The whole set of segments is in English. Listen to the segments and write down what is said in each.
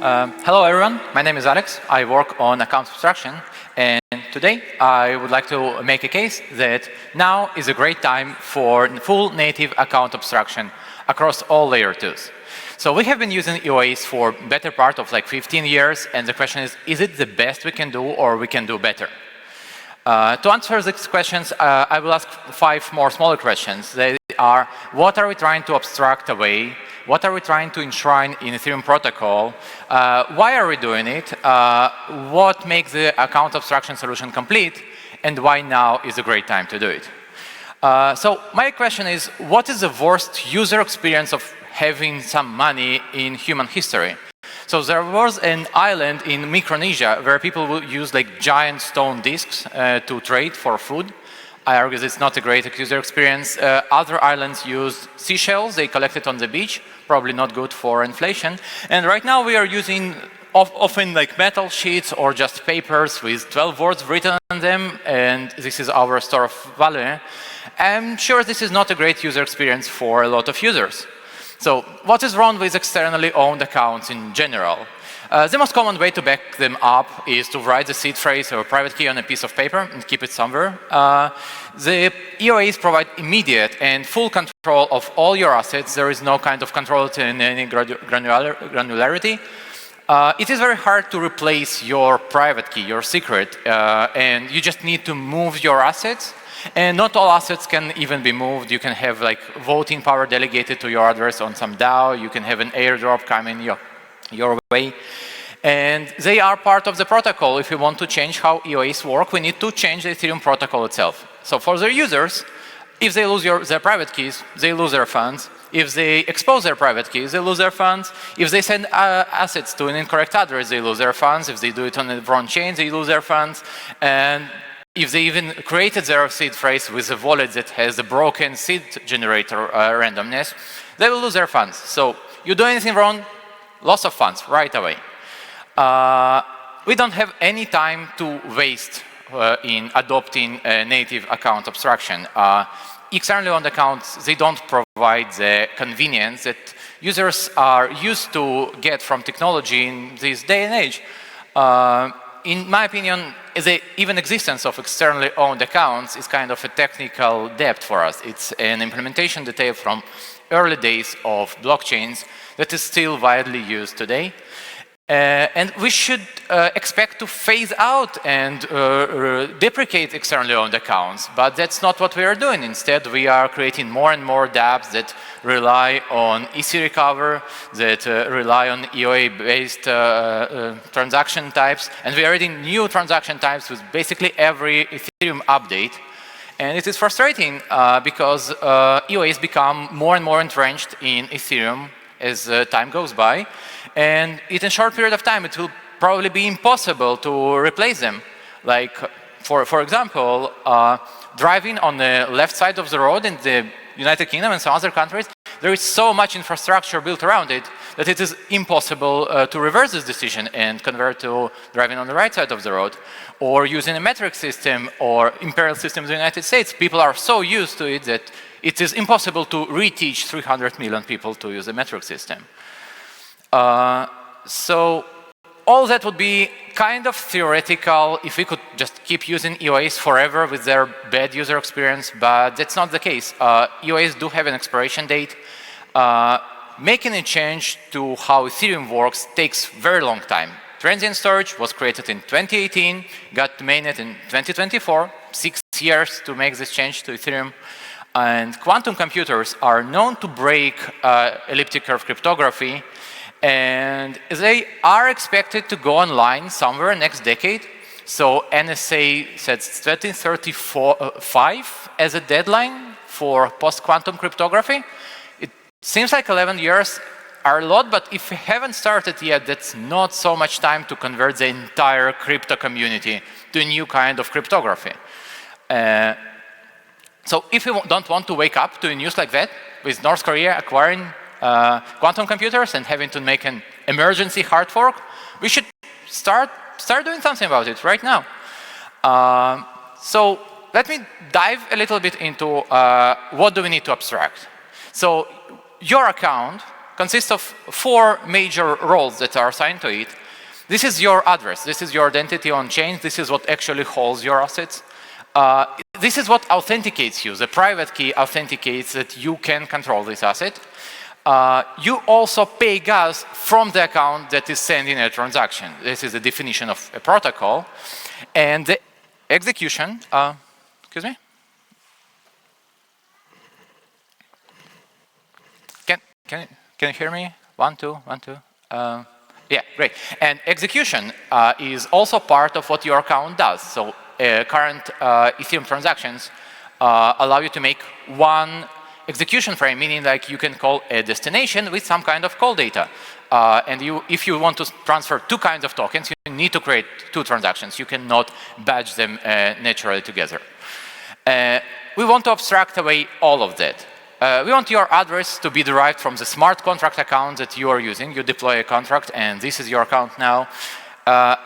Hello everyone, my name is Alex. I work on Account Abstraction, and today I would like to make a case that now is a great time for full native account abstraction across all layer 2s. So we have been using EOAs for better part of like 15 years, and the question is it the best we can do or we can do better? To answer these questions, I will ask 5 more smaller questions. They are, what are we trying to abstract away? What are we trying to enshrine in Ethereum protocol? Why are we doing it? What makes the account abstraction solution complete? And why now is a great time to do it? So my question is, what is the worst user experience of having some money in human history? So there was an island in Micronesia where people would use like giant stone discs to trade for food. I argue it's not a great user experience. Other islands used seashells they collected on the beach, probably not good for inflation. And right now we are using often like metal sheets or just papers with 12 words written on them, and this is our store of value. I'm sure this is not a great user experience for a lot of users. So what is wrong with externally owned accounts in general? The most common way to back them up is to write the seed phrase or private key on a piece of paper and keep it somewhere. The EOAs provide immediate and full control of all your assets. There is no kind of control in any granularity. It is very hard to replace your private key, your secret, and you just need to move your assets. And not all assets can even be moved. You can have like voting power delegated to your address on some DAO. You can have an airdrop coming your way. And they are part of the protocol. If we want to change how EOAs work, we need to change the Ethereum protocol itself. So for their users, if they lose their private keys, they lose their funds. If they expose their private keys, they lose their funds. If they send assets to an incorrect address, they lose their funds. If they do it on the wrong chain, they lose their funds. And if they even created their seed phrase with a wallet that has a broken seed generator randomness, they will lose their funds. So you do anything wrong, loss of funds right away. We don't have any time to waste in adopting a native account abstraction. Externally owned accounts, they don't provide the convenience that users are used to get from technology in this day and age. In my opinion, the even existence of externally owned accounts is kind of a technical debt for us. It's an implementation detail from early days of blockchains that is still widely used today. And we should expect to phase out and deprecate externally owned accounts, but that's not what we are doing. Instead, we are creating more and more dApps that rely on EC recover, that rely on EOA-based transaction types, and we are adding new transaction types with basically every Ethereum update. And it is frustrating because EOAs become more and more entrenched in Ethereum as time goes by. And in a short period of time, it will probably be impossible to replace them. Like, for example, driving on the left side of the road in the United Kingdom and some other countries, there is so much infrastructure built around it that it is impossible to reverse this decision and convert to driving on the right side of the road. Or using a metric system or imperial systems in the United States, people are so used to it that it is impossible to reteach 300 million people to use a metric system. So all that would be kind of theoretical if we could just keep using EOAs forever with their bad user experience, but that's not the case. EOAs do have an expiration date. Making a change to how Ethereum works takes very long time. Transient storage was created in 2018, got to mainnet in 2024, 6 years to make this change to Ethereum. And quantum computers are known to break elliptic curve cryptography, and they are expected to go online somewhere next decade. So NSA sets 2035 as a deadline for post-quantum cryptography. It seems like 11 years are a lot, but if we haven't started yet, that's not so much time to convert the entire crypto community to a new kind of cryptography. So if we don't want to wake up to a news like that, with North Korea acquiring quantum computers and having to make an emergency hard fork, we should start doing something about it right now. So let me dive a little bit into what do we need to abstract. So your account consists of 4 major roles that are assigned to it. This is your address. This is your identity on chain. This is what actually holds your assets. This is what authenticates you. The private key authenticates that you can control this asset. You also pay gas from the account that is sending a transaction. This is the definition of a protocol. And the execution, excuse me? Can you hear me? 1, 2, 1, 2. Yeah, great. And execution is also part of what your account does. So current Ethereum transactions allow you to make one execution frame, meaning like you can call a destination with some kind of call data. And if you want to transfer 2 kinds of tokens, you need to create 2 transactions. You cannot batch them naturally together. We want to abstract away all of that. We want your address to be derived from the smart contract account that you are using. You deploy a contract, and this is your account now.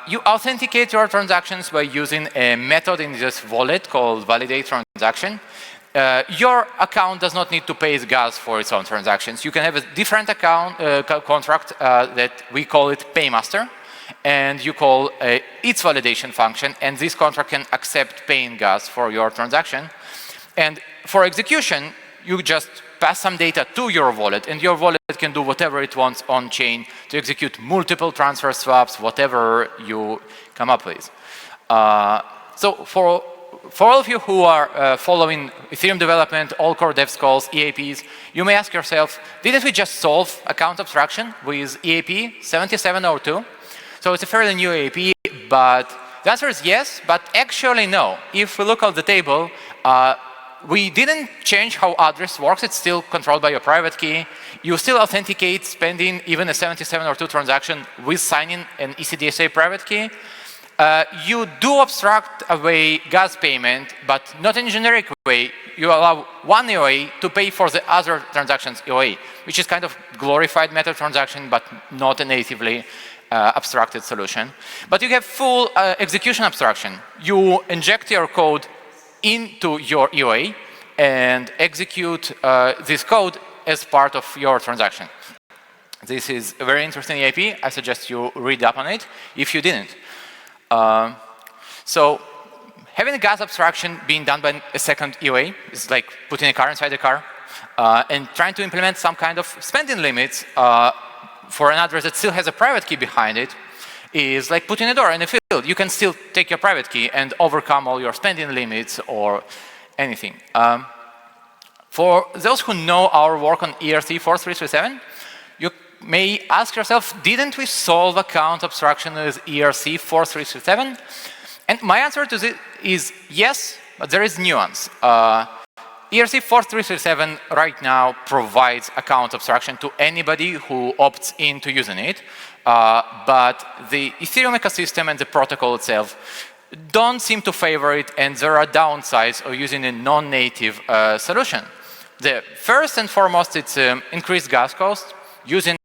You authenticate your transactions by using a method in this wallet called validate transaction. Your account does not need to pay gas for its own transactions. You can have a different account contract that we call it paymaster, and you call its validation function, and this contract can accept paying gas for your transaction. And for execution, you just pass some data to your wallet, and your wallet can do whatever it wants on chain to execute multiple transfer swaps, whatever you come up with. So for all of you who are following Ethereum development, all core dev calls, EAPs, you may ask yourself, didn't we just solve account abstraction with EAP 7702? So it's a fairly new EAP, but the answer is yes, but actually no. If we look at the table, we didn't change how address works. It's still controlled by your private key. You still authenticate spending even a 7702 transaction with signing an ECDSA private key. You do abstract away gas payment, but not in a generic way. You allow one EOA to pay for the other transaction's EOA, which is kind of glorified meta transaction, but not a natively abstracted solution. But you have full execution abstraction. You inject your code into your EOA and execute this code as part of your transaction. This is a very interesting EAP. I suggest you read up on it if you didn't. So having a gas abstraction being done by a second EOA is like putting a car inside a car, and trying to implement some kind of spending limits for an address that still has a private key behind it is like putting a door in a field. You can still take your private key and overcome all your spending limits or anything. For those who know our work on ERC 4337, you may ask yourself, didn't we solve account abstraction with ERC 4337? And my answer to this is yes, but there is nuance. ERC 4337 right now provides account abstraction to anybody who opts into using it. But the Ethereum ecosystem and the protocol itself don't seem to favor it, and there are downsides of using a non-native solution. The first and foremost, it's increased gas cost. Using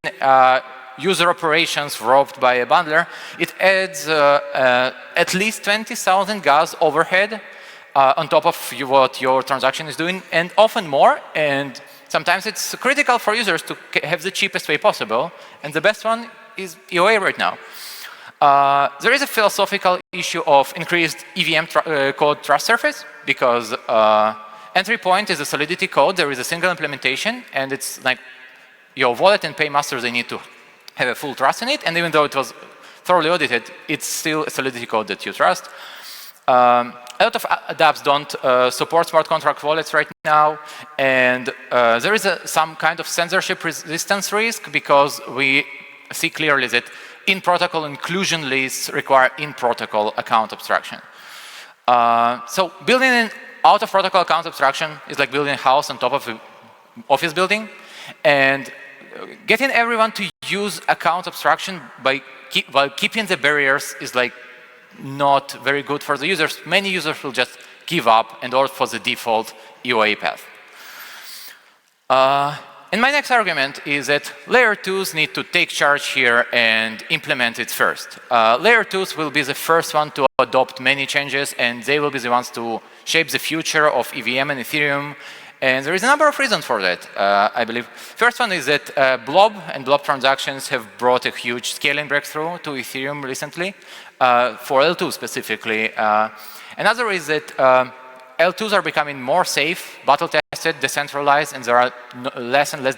user operations roped by a bundler, it adds at least 20,000 gas overhead on top of what your transaction is doing, and often more. And sometimes it's critical for users to have the cheapest way possible, and the best one is EOA right now. There is a philosophical issue of increased EVM code trust surface, because entry point is a Solidity code. There is a single implementation, and it's like your wallet and paymasters, they need to have a full trust in it. And even though it was thoroughly audited, it's still a Solidity code that you trust. A lot of dApps don't support smart contract wallets right now, and there is some kind of censorship resistance risk, because we see clearly that in-protocol inclusion lists require in-protocol account abstraction. So building an out-of-protocol account abstraction is like building a house on top of an office building, and getting everyone to use account abstraction while keeping the barriers is like not very good for the users. Many users will just give up and opt for the default EOA path. And my next argument is that layer 2s need to take charge here and implement it first. Layer 2s will be the first one to adopt many changes, and they will be the ones to shape the future of EVM and Ethereum. And there is a number of reasons for that, I believe. First one is that blob and blob transactions have brought a huge scaling breakthrough to Ethereum recently, for L2 specifically. Another is that L2s are becoming more safe, battle-tested, decentralized, and there are less and less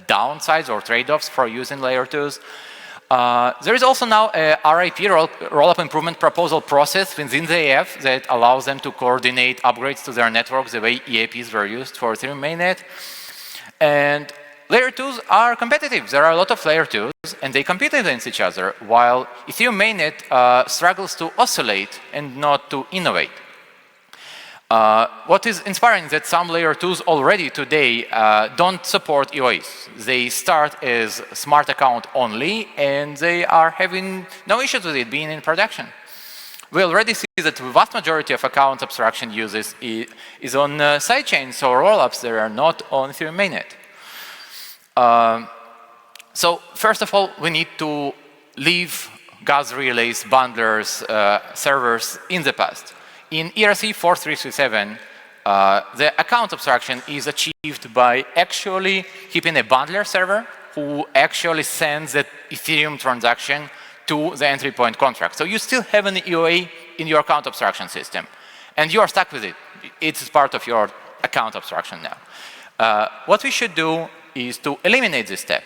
downsides or trade-offs for using layer 2s. There is also now a RIP, roll-up improvement proposal process within the AF that allows them to coordinate upgrades to their networks the way EAPs were used for Ethereum mainnet. And layer 2s are competitive. There are a lot of layer 2s, and they compete against each other, while Ethereum mainnet struggles to oscillate and not to innovate. What is inspiring is that some layer 2s already today don't support EOAs. They start as smart account only, and they are having no issues with it being in production. We already see that the vast majority of account abstraction uses is on sidechains or rollups that are not on Ethereum mainnet. So first of all, we need to leave gas relays, bundlers, servers in the past. In ERC 4337, the account abstraction is achieved by actually keeping a bundler server who actually sends the Ethereum transaction to the entry point contract. So you still have an EOA in your account abstraction system, and you are stuck with it. It's part of your account abstraction now. What we should do is to eliminate this step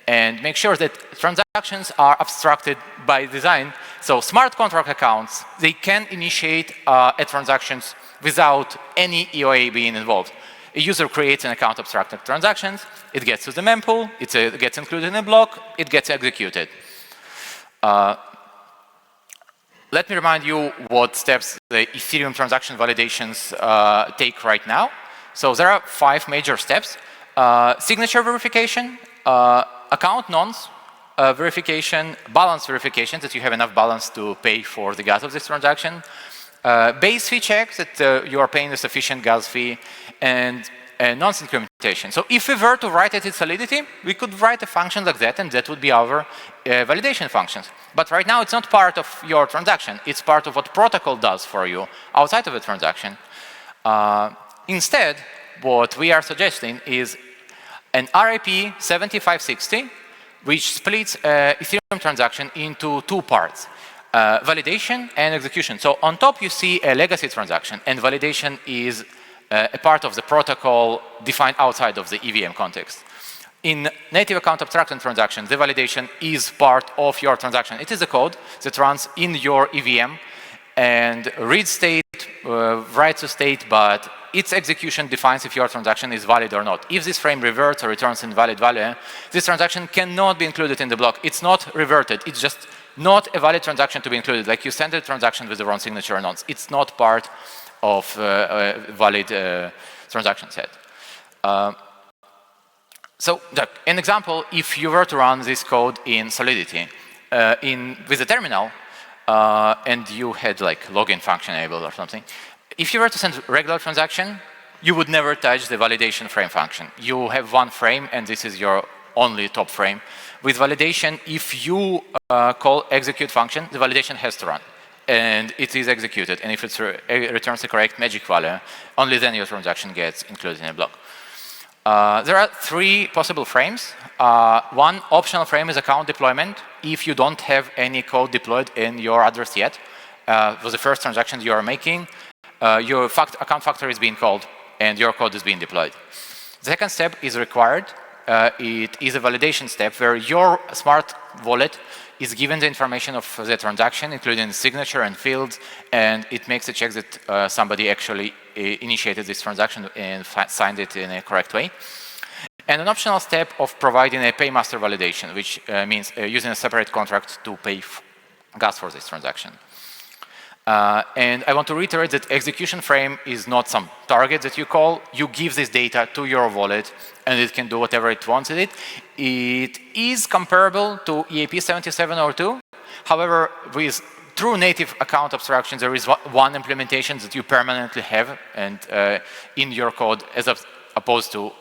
and make sure that transactions are abstracted by design. So smart contract accounts, they can initiate a transactions without any EOA being involved. A user creates an account abstracted transactions, it gets to the mempool, it gets included in a block, it gets executed. Let me remind you what steps the Ethereum transaction validations take right now. So there are 5 major steps. Signature verification, account nonce verification, balance verification, that you have enough balance to pay for the gas of this transaction, base fee check that you are paying the sufficient gas fee, and nonce incrementation. So if we were to write it in Solidity, we could write a function like that, and that would be our validation functions. But right now, it's not part of your transaction. It's part of what protocol does for you outside of the transaction. Instead, what we are suggesting is an RIP 7560, which splits Ethereum transaction into 2 parts, validation and execution. So on top, you see a legacy transaction, and validation is a part of the protocol defined outside of the EVM context. In native account abstraction transaction, the validation is part of your transaction. It is a code that runs in your EVM and reads state, writes to state, but its execution defines if your transaction is valid or not. If this frame reverts or returns invalid value, this transaction cannot be included in the block. It's not reverted. It's just not a valid transaction to be included. Like you send a transaction with the wrong signature or nonce. It's not part of a valid transaction set. So an example, if you were to run this code in Solidity with a terminal, and you had like login function enabled or something, if you were to send regular transaction, you would never touch the validation frame function. You have one frame, and this is your only top frame. With validation, if you call execute function, the validation has to run, and it is executed. And if it returns the correct magic value, only then your transaction gets included in a block. There are 3 possible frames. One optional frame is account deployment. If you don't have any code deployed in your address yet, for the first transaction you are making, your account factory is being called and your code is being deployed. The second step is required. It is a validation step where your smart wallet is given the information of the transaction, including the signature and fields, and it makes a check that somebody actually initiated this transaction and signed it in a correct way. And an optional step of providing a paymaster validation, which means using a separate contract to pay gas for this transaction. And I want to reiterate that execution frame is not some target that you call. You give this data to your wallet, and it can do whatever it wants with it. It is comparable to EAP 7702. However, with true native account abstraction, there is one implementation that you permanently have and in your code, as opposed to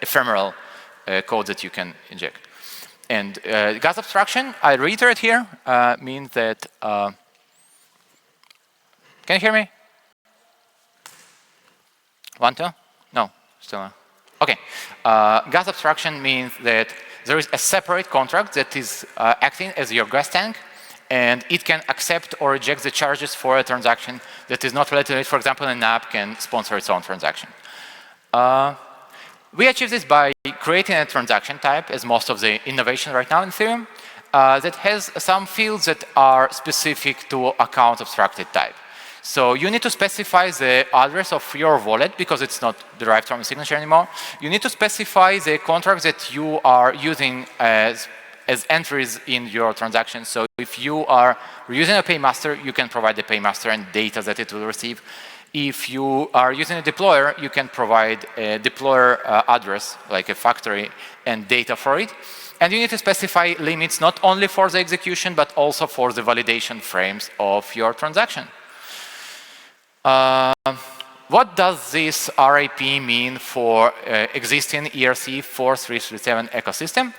ephemeral code that you can inject. And gas abstraction, I reiterate here, means that can you hear me? 1, 2? No. Still, okay. Gas abstraction means that there is a separate contract that is acting as your gas tank, and it can accept or reject the charges for a transaction that is not related to it. For example, an app can sponsor its own transaction. We achieve this by creating a transaction type, as most of the innovation right now in Ethereum, that has some fields that are specific to account abstracted type. So you need to specify the address of your wallet because it's not derived from a signature anymore. You need to specify the contracts that you are using as entries in your transaction. So if you are using a paymaster, you can provide the paymaster and data that it will receive. If you are using a deployer, you can provide a deployer address, like a factory, and data for it. And you need to specify limits not only for the execution, but also for the validation frames of your transaction. What does this RAP mean for existing ERC-4337 ecosystem?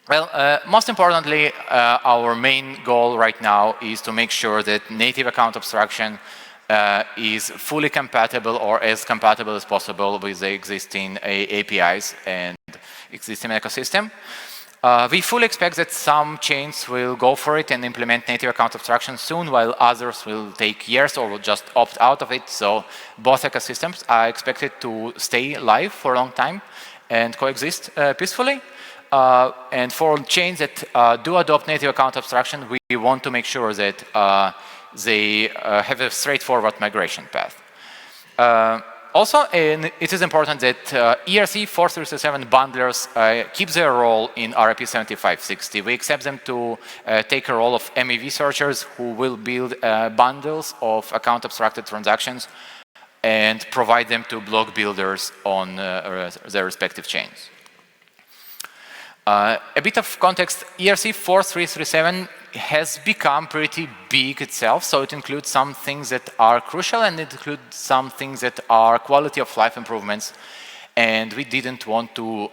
Well, most importantly, our main goal right now is to make sure that native account abstraction is fully compatible or as compatible as possible with the existing APIs and existing ecosystem. We fully expect that some chains will go for it and implement native account abstraction soon, while others will take years or will just opt out of it. So both ecosystems are expected to stay live for a long time and coexist peacefully. And for chains that do adopt native account abstraction, we want to make sure that they have a straightforward migration path. Also, it is important that ERC-4337 bundlers keep their role in RAP 7560. We accept them to take a role of MEV searchers who will build bundles of account abstracted transactions and provide them to block builders on their respective chains. A bit of context, ERC-4337 has become pretty big itself, so it includes some things that are crucial and it includes some things that are quality of life improvements, and we didn't want to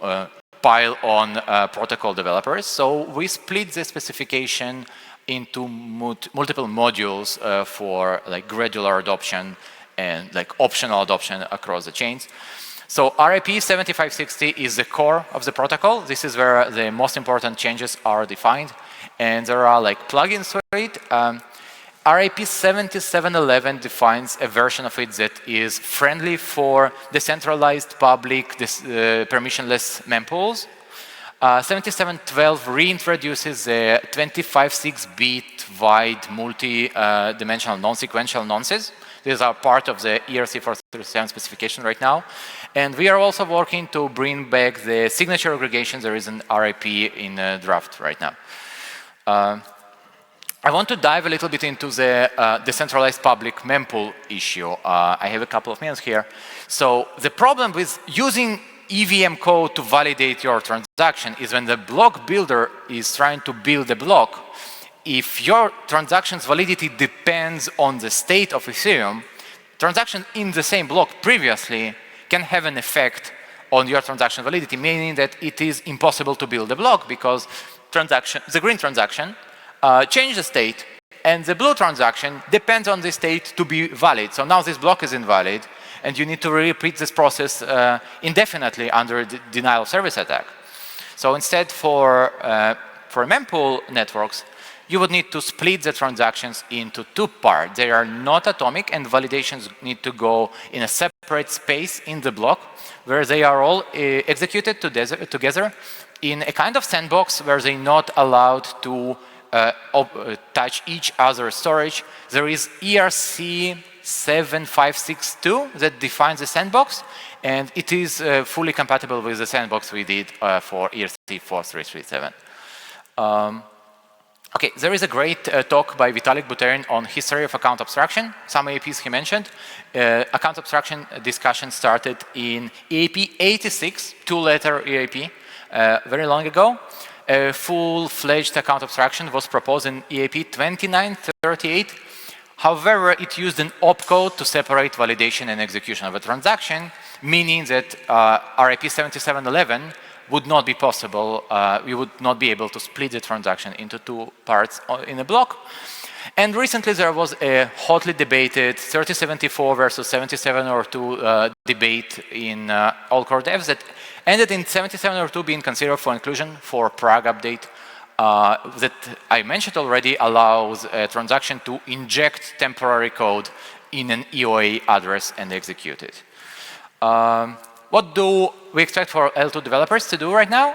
pile on protocol developers, so we split the specification into multiple modules for like gradual adoption and like optional adoption across the chains. So RAP 7560 is the core of the protocol. This is where the most important changes are defined. And there are like plugins for it. RAP 7711 defines a version of it that is friendly for decentralized, public, permissionless mempools. 7712 reintroduces the 25.6-bit wide multi-dimensional non-sequential nonces. These are part of the ERC-4337 specification right now. And we are also working to bring back the signature aggregation. There is an RAP in draft right now. I want to dive a little bit into the decentralized public mempool issue. I have a couple of minutes here. So the problem with using EVM code to validate your transaction is when the block builder is trying to build a block, if your transaction's validity depends on the state of Ethereum, transactions in the same block previously can have an effect on your transaction validity, meaning that it is impossible to build a block because the green transaction changed the state and the blue transaction depends on the state to be valid. So now this block is invalid and you need to repeat this process indefinitely under the denial of service attack. So instead for mempool networks, you would need to split the transactions into two parts. They are not atomic and validations need to go in a separate space in the block where they are all executed together in a kind of sandbox where they're not allowed to touch each other's storage. There is ERC-7562 that defines the sandbox, and it is fully compatible with the sandbox we did for ERC-4337. Okay, there is a great talk by Vitalik Buterin on history of account abstraction. Some APs he mentioned. Account abstraction discussion started in EAP 86, two-letter EAP, very long ago. A full-fledged account abstraction was proposed in EAP 2938. However, it used an opcode to separate validation and execution of a transaction, meaning that RAP 7711 would not be possible. We would not be able to split the transaction into two parts in a block. And recently there was a hotly debated 3074 versus 7702 debate in all core devs that ended in 7702 being considered for inclusion for Prague update that I mentioned already allows a transaction to inject temporary code in an EOA address and execute it. What do we expect for L2 developers to do right now?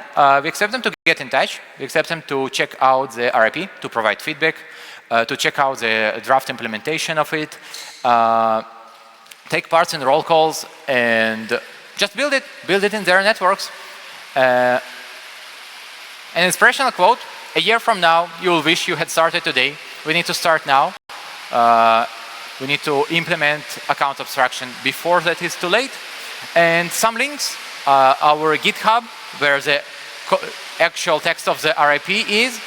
We expect them to get in touch. We expect them to check out the RIP, to provide feedback, to check out the draft implementation of it, take parts in roll calls, and just build it in their networks. An inspirational quote: a year from now, you will wish you had started today. We need to start now. We need to implement account abstraction before that is too late. And some links, our GitHub, where the actual text of the RIP is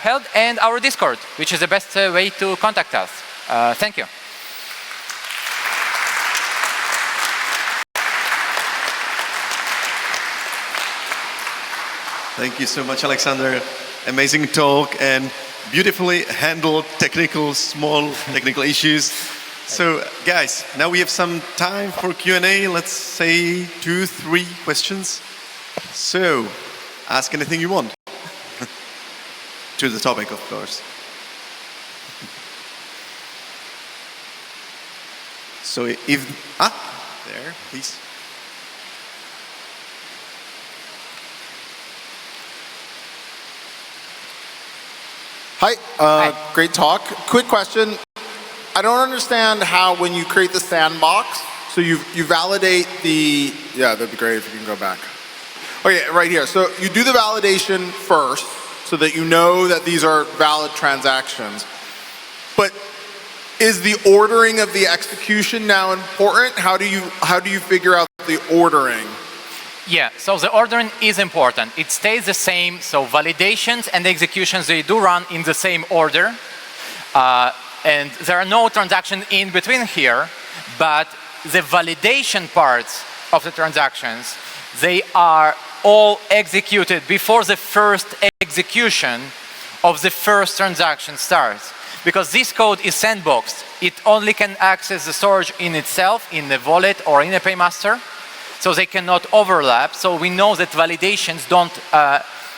held, and our Discord, which is the best way to contact us. Thank you. Thank you so much, Alexander. Amazing talk and beautifully handled small technical issues. So, guys, now we have some time for Q&A. Let's say 2, 3 questions. So, ask anything you want. To the topic, of course. So, there, please. Hi, great talk. Quick question. I don't understand how when you create the sandbox, so you validate the, yeah, that'd be great if you can go back. Okay, right here. So you do the validation first so that you know that these are valid transactions. But is the ordering of the execution now important? How do you figure out the ordering? Yeah, so the ordering is important. It stays the same, so validations and executions, they do run in the same order. And there are no transactions in between here, but the validation parts of the transactions, they are all executed before the first execution of the first transaction starts. Because this code is sandboxed, it only can access the storage in itself, in the wallet or in a paymaster. So they cannot overlap. So we know that validations don't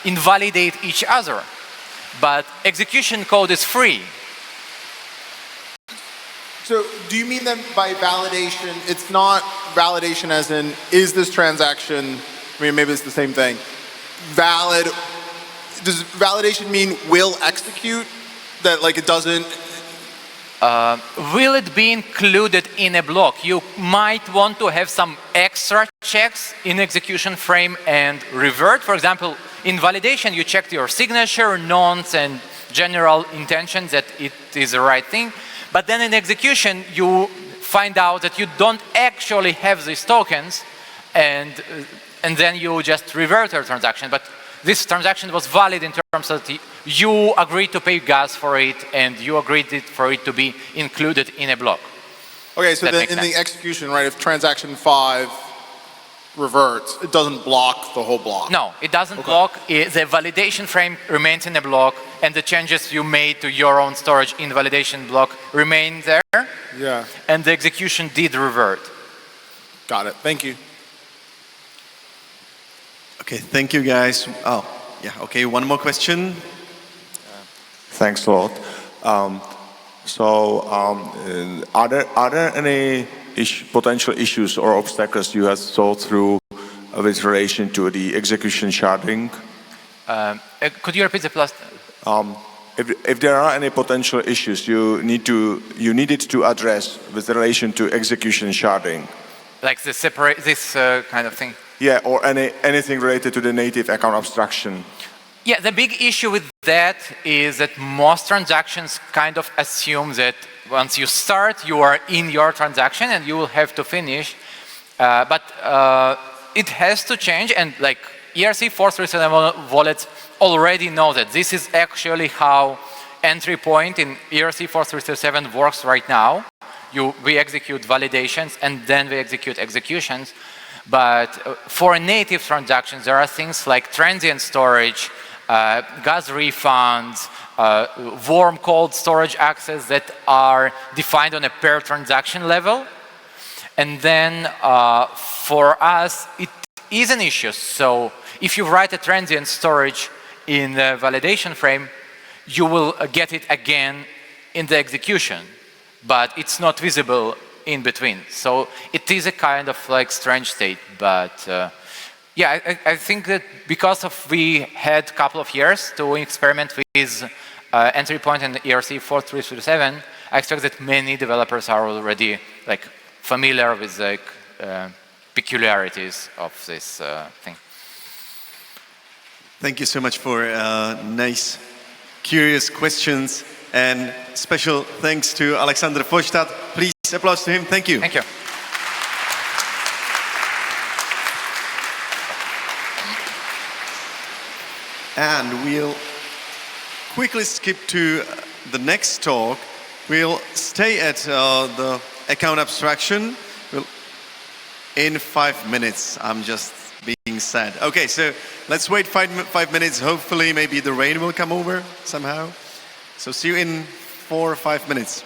invalidate each other. But execution code is free. So do you mean that by validation, it's not validation as in, is this transaction, I mean, maybe it's the same thing, valid, does validation mean will execute? That like it doesn't? Will it be included in a block? You might want to have some extra checks in execution frame and revert. For example, in validation, you checked your signature, nonce, and general intention that it is the right thing. But then in execution, you find out that you don't actually have these tokens, and then you just revert your transaction. But this transaction was valid in terms of you agreed to pay gas for it, and you agreed for it to be included in a block. Okay, so then in the execution, right, if transaction 5 reverts, it doesn't block the whole block? No, it doesn't block. The validation frame remains in a block, and the changes you made to your own storage in validation block remain there. Yeah. And the execution did revert. Got it. Thank you. Okay, thank you, guys. Oh, yeah, okay, one more question. Thanks a lot. Are there any potential issues or obstacles you have thought through with relation to the execution sharding? Could you repeat the plus? If there are any potential issues you needed to address with relation to execution sharding, like this kind of thing. Yeah, or anything related to the native account abstraction. Yeah, the big issue with that is that most transactions kind of assume that once you start, you are in your transaction and you will have to finish. But it has to change, and like ERC 437 wallets already know that this is actually how entry point in ERC 437 works right now. We execute validations and then we execute executions. But for native transactions, there are things like transient storage, gas refunds, warm cold storage access that are defined on a per transaction level. And then for us, it is an issue. So if you write a transient storage in the validation frame, you will get it again in the execution, but it's not visible in between. So it is a kind of like strange state, but yeah, I think that because of we had a couple of years to experiment with entry point and ERC 4337, I expect that many developers are already like familiar with like peculiarities of this thing. Thank you so much for nice, curious questions, and special thanks to Alexander Forshtat. Please applause to him. Thank you. Thank you. And we'll quickly skip to the next talk. We'll stay at the account abstraction in 5 minutes. I'm just being sad. Okay, so let's wait 5 minutes. Hopefully, maybe the rain will come over somehow. So see you in 4 or 5 minutes.